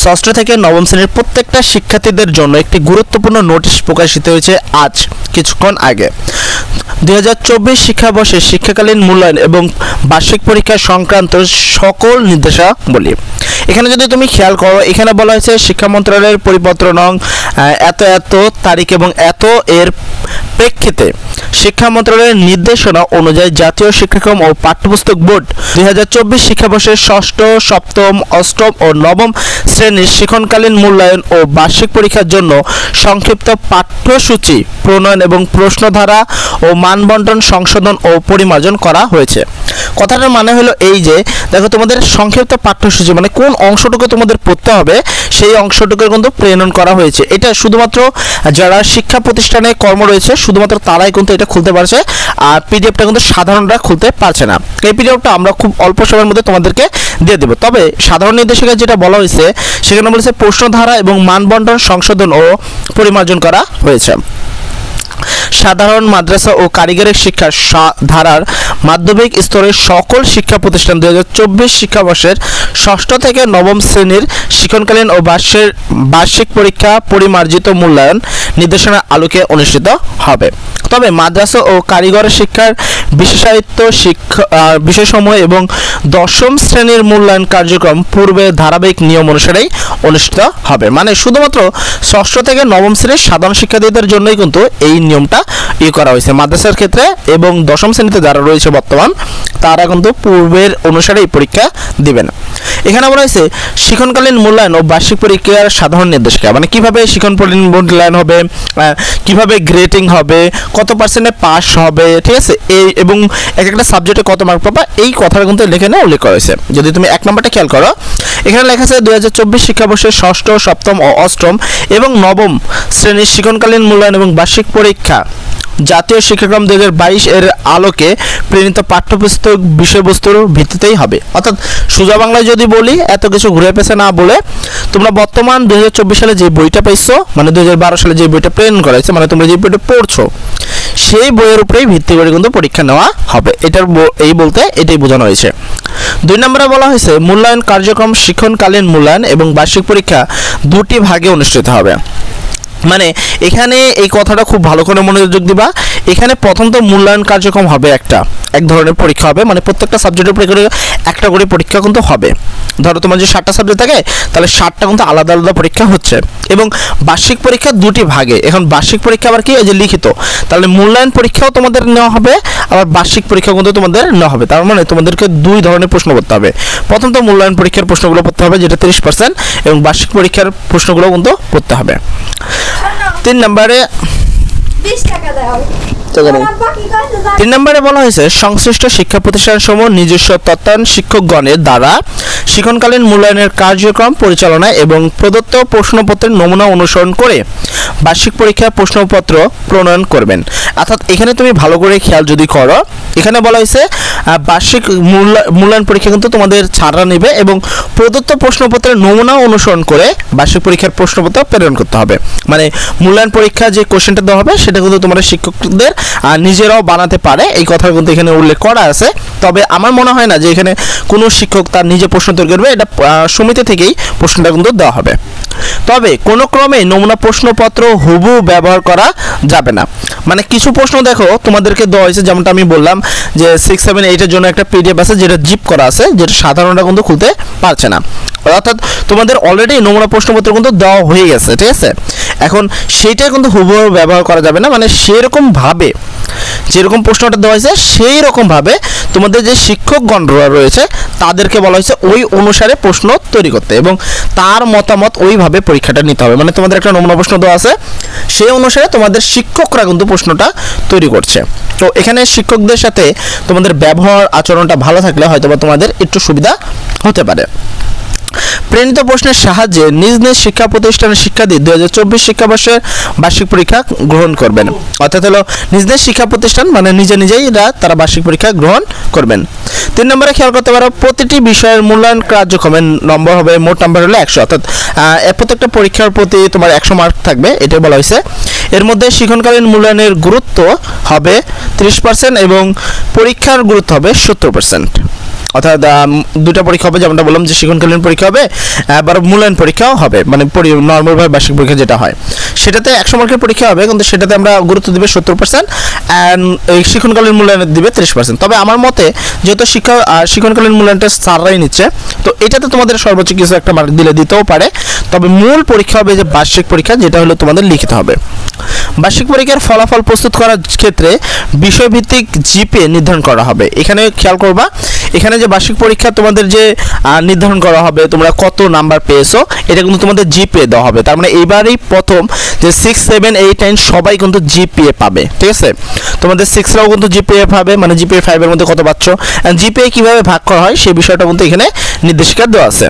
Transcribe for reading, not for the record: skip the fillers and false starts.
ষষ্ঠ থেকে নবম শ্রেণীর প্রত্যেকটা শিক্ষার্থীদের জন্য একটি গুরুত্বপূর্ণ নোটিশ প্রকাশিত হয়েছে আজ কিছুক্ষণ আগে। 2024 শিক্ষাবর্ষে শিক্ষাকালীন মূল্যায়ন এবং বার্ষিক পরীক্ষা সংক্রান্ত সকল নির্দেশাবলী। এখানে যদি তুমি খেয়াল করো, এখানে বলা হয়েছে শিক্ষা মন্ত্রণালয়ের পরিপত্র নং এত এত তারিখ এবং এত এর প্রেক্ষিতে শিক্ষা মন্ত্রণালয়ের নির্দেশনা অনুযায়ী জাতীয় শিক্ষাক্রম ও পাঠ্যপুস্তক বোর্ড 2024 শিক্ষাবর্ষের ষষ্ঠ, সপ্তম, অষ্টম ও নবম শ্রেণীর শিক্ষণকালীন মূল্যায়ন ও বার্ষিক পরীক্ষার জন্য সংক্ষিপ্ত পাঠ্যসূচি প্রণয়ন এবং প্রশ্নধারা ও মানবন্টন সংশোধন ও পরিমার্জন করা হয়েছে। কথাটার মানে হলো এই যে দেখো, তোমাদের সংক্ষিপ্ত পাঠ্যসূচি মানে কোন অংশটুকু তোমাদের পড়তে হবে সেই অংশটুকু কিন্তু প্রণয়ন করা হয়েছে। এটা শুধুমাত্র যারা শিক্ষা প্রতিষ্ঠানে কর্ম রয়েছে শুধুমাত্র তারাই কিন্তু এটা খুলতে পারছে, আর পিডিএফটা কিন্তু সাধারণরা খুলতে পারছে না। এই পিডিএফটা আমরা খুব অল্প সময়ের মধ্যে তোমাদেরকে দিয়ে দেবো। তবে সাধারণ নির্দেশিকায় যেটা বলা হয়েছে সেখানে বলেছে প্রশ্নধারা এবং মানবন্টন সংশোধন ও পরিমার্জন করা হয়েছে। সাধারণ মাদ্রাসা ও কারিগরি শিক্ষা ধারার মাধ্যমিক স্তরের সকল শিক্ষা প্রতিষ্ঠান 2024 শিক্ষাবর্ষের ষষ্ঠ থেকে নবম শ্রেণীর শিক্ষণকালীন ও বার্ষিক পরীক্ষা পরিমার্জিত মূল্যায়ন নির্দেশনার আলোকে অনুষ্ঠিত হবে। তবে মাদ্রাসা ও কারিগরি শিক্ষার বিশেষায়িত শিক্ষা বিষয়সমূহ এবং দশম শ্রেণীর মূল্যায়ন কার্যক্রম পূর্বে ধারাবাহিক নিয়ম অনুসারেই অনুষ্ঠিত হবে। মানে শুধুমাত্র ষষ্ঠ থেকে নবম শ্রেণীর সাধারণ শিক্ষার্থীদের জন্যই কিন্তু এই নিয়মটা করা হয়েছে। মাদ্রাসার ক্ষেত্রে এবং দশম শ্রেণীতে যারা রয়েছে বর্তমান তারা কিন্তু পূর্বের অনুসারে এই পরীক্ষা দিবেন। এখানে বলা হয়েছে শিক্ষণকালীন মূল্যায়ন ও বার্ষিক পরীক্ষার সাধারণ নির্দেশিকা, মানে কিভাবে শিক্ষণকালীন মূল্যায়ন হবে, কিভাবে গ্রেডিং হবে, কত পার্সেন্টে পাস হবে, ঠিক আছে, এই এবং এক একটা সাবজেক্টে কত মার্ক পাবা, এই কথাটা কিন্তু এখানে উল্লেখ করা হয়েছে। যদি তুমি এক নম্বরটা খেয়াল করো, এখানে লেখা আছে 2024 শিক্ষাবর্ষের ষষ্ঠ, সপ্তম ও অষ্টম এবং নবম শ্রেণীর শিক্ষণকালীন মূল্যায়ন এবং বার্ষিক পরীক্ষা জাতীয় শিক্ষাক্রম 2022 এর আলোকে প্রণীত পাঠ্যপুস্তক বিষয়বস্তুর ভিত্তিতেই হবে। অর্থাৎ সোজা বাংলায় যদি বলি, এত কিছু ঘুরে পেছে না বলে, তোমরা বর্তমান 2024 সালে যে বইটা পাইছো, মানে 2012 সালে যে বইটা প্রেরণ করা হয়েছে, মানে তোমরা যে বইটা পড়ছো সেই বইয়ের উপরেই ভিত্তি করে কিন্তু পরীক্ষা নেওয়া হবে। এটাই বোঝানো হয়েছে। 2 নম্বরে বলা হয়েছে মূল্যায়ন কার্যক্রম শিক্ষণকালীন মূল্যায়ন এবং বার্ষিক পরীক্ষা দুটি ভাগে অনুষ্ঠিত হবে। মানে এখানে এই কথাটা খুব ভালো করে মনোযোগ দিবা। এখানে প্রথম তো মূল্যায়ন কার্যক্রম হবে, এক ধরনের পরীক্ষা হবে, মানে প্রত্যেকটা সাবজেক্টের উপরে একটা করে পরীক্ষা কিন্তু হবে। ধরো তোমার যে 7টা সাবজেক্ট থাকে তাহলে 7টা কিন্তু আলাদা আলাদা পরীক্ষা হচ্ছে। এবং বার্ষিক পরীক্ষা দুটি ভাগে। এখন বার্ষিক পরীক্ষা আবার কি, এই যে লিখিত, তাহলে মূল্যায়ন পরীক্ষাও তোমাদের নেওয়া হবে, আবার বার্ষিক পরীক্ষা কিন্তু তোমাদের নেওয়া হবে। তার মানে তোমাদেরকে দুই ধরনের প্রশ্ন করতে হবে। প্রথম তো মূল্যায়ন পরীক্ষার প্রশ্নগুলো পড়তে হবে, যেটা 30%, এবং বার্ষিক পরীক্ষার প্রশ্নগুলো কিন্তু পড়তে হবে। 3 নম্বরে 3 নম্বরে বলা হয়েছে সংশ্লিষ্ট শিক্ষা প্রতিষ্ঠানসমূহ নিজস্ব তত্ত্বায়ন শিক্ষকগণের দ্বারা শিক্ষণকালীন মূল্যায়নের কার্যক্রম পরিচালনা এবং প্রদত্ত প্রশ্নপত্রের নমুনা অনুসরণ করে বার্ষিক পরীক্ষার প্রশ্নপত্র প্রণয়ন করবেন। অর্থাৎ এখানে তুমি ভালো করে খেয়াল যদি করো, এখানে বলা হয়েছে বার্ষিক মূল্যায়ন পরীক্ষা কিন্তু তোমাদের ছাড়া নেবে এবং প্রদত্ত প্রশ্নপত্রের নমুনা অনুসরণ করে বার্ষিক পরীক্ষার প্রশ্নপত্র প্রেরণ করতে হবে। মানে মূল্যায়ন পরীক্ষা যে কোশ্চেনটা দেওয়া হবে সেটা কিন্তু তোমাদের শিক্ষকদের নিজেরাও বানাতে পারে, এই কথা কিন্তু এখানে উল্লেখ করা আছে। তবে আমার মনে হয় না যে এখানে কোনো শিক্ষক তার নিজে প্রশ্ন তৈরি করবে, এটা সমিতি থেকেই প্রশ্নটা কিন্তু দেওয়া হবে। তবে কোনো ক্রমে নমুনা প্রশ্নপত্র হুবহু ব্যবহার করা যাবে না। মানে কিছু প্রশ্ন দেখো তোমাদেরকে দেওয়া হয়েছে, যেমনটা আমি বললাম যে 6, 7, 8 এর জন্য একটা পিডিএফ আছে যেটা জিপ করা আছে, যেটা সাধারণরা কিন্তু খুলতে পারছে না। অর্থাৎ তোমাদের অলরেডি নমুনা প্রশ্নপত্র কিন্তু দেওয়া হয়ে গেছে, ঠিক আছে। এখন সেইটা কিন্তু হুবহু ব্যবহার করা যাবে না। মানে সেরকম ভাবে যেরকম প্রশ্নটা দেওয়া হয়েছে সেই রকম ভাবে তোমাদের যে শিক্ষকগণরা রয়েছে তাদেরকে বলা হয়েছে ওই অনুসারে প্রশ্ন তৈরি করতে এবং তার মতামত ওইভাবে পরীক্ষাটা নিতে হবে। মানে তোমাদের একটা নমুনা প্রশ্ন দেওয়া আছে, সেই অনুসারে তোমাদের শিক্ষকরা কিন্তু প্রশ্নটা তৈরি করছে। তো এখানে শিক্ষকদের সাথে তোমাদের ব্যবহার আচরণটা ভালো থাকলে হয়তো বা তোমাদের একটু সুবিধা হতে পারে। প্রেরিত প্রশ্নের সাহায্যে নিজ নিজ শিক্ষা প্রতিষ্ঠানের শিক্ষার্থী 2024 শিক্ষাবর্ষের বার্ষিক পরীক্ষা গ্রহণ করবেন। অর্থাৎ হলো নিজ নিজ শিক্ষা প্রতিষ্ঠান মানে নিজেই তারা বার্ষিক পরীক্ষা গ্রহণ করবেন। 3 নম্বরে খেয়াল করতে পারো প্রতিটি বিষয়ের মূল্যায়ন কার্যক্রমের নম্বর হবে, মোট নম্বর হলো 100। অর্থাৎ প্রত্যেকটা পরীক্ষার প্রতি তোমার 100 মার্ক থাকবে, এটাই বলা হয়েছে। এর মধ্যে শিক্ষণকালীন মূল্যায়নের গুরুত্ব হবে 30% এবং পরীক্ষার গুরুত্ব হবে 70%। অর্থাৎ দুটো পরীক্ষা হবে, যেমনটা বললাম যে শিক্ষণকালীন পরীক্ষা হবে, আবার মূল্যায়ন পরীক্ষাও হবে, মানে নর্মালভাবে বার্ষিক পরীক্ষা যেটা হয় সেটাতে 100 মার্কের পরীক্ষা হবে, কিন্তু সেটাতে আমরা গুরুত্ব দিবে 70% অ্যান্ড এই শিক্ষণকালীন মূল্যায়ন দিবে 30%। তবে আমার মতে যেহেতু শিক্ষণকালীন মূল্যায়নটা স্যাররাই নিচ্ছে, তো এটাতে তোমাদের সর্বোচ্চ কিছু একটা মার্ক দিতেও পারে। তবে মূল পরীক্ষা হবে যে বার্ষিক পরীক্ষা, যেটা হলো তোমাদের লিখিত হবে। বার্ষিক পরীক্ষার ফলাফল প্রস্তুত করার ক্ষেত্রে বিষয়ভিত্তিক জিপিএ নির্ধারণ করা হবে। এখানে খেয়াল করবা, এখানে যে বার্ষিক পরীক্ষা তোমাদের যে নির্ধারণ করা হবে তোমরা কত নাম্বার পেয়েছো, এটা কিন্তু তোমাদের জিপিএ দেওয়া হবে। তার মানে এইবারই প্রথম যে 6, 7, 8, 9 সবাই কিন্তু জিপিএ পাবে, ঠিক আছে। তোমাদের 6রাও কিন্তু জিপিএ পাবে, মানে জিপিএ 5 এর মধ্যে কত পাচ্ছ, জিপিএ কিভাবে ভাগ করা হয় সেই বিষয়টা কিন্তু এখানে নির্দেশিকা দেওয়া আছে।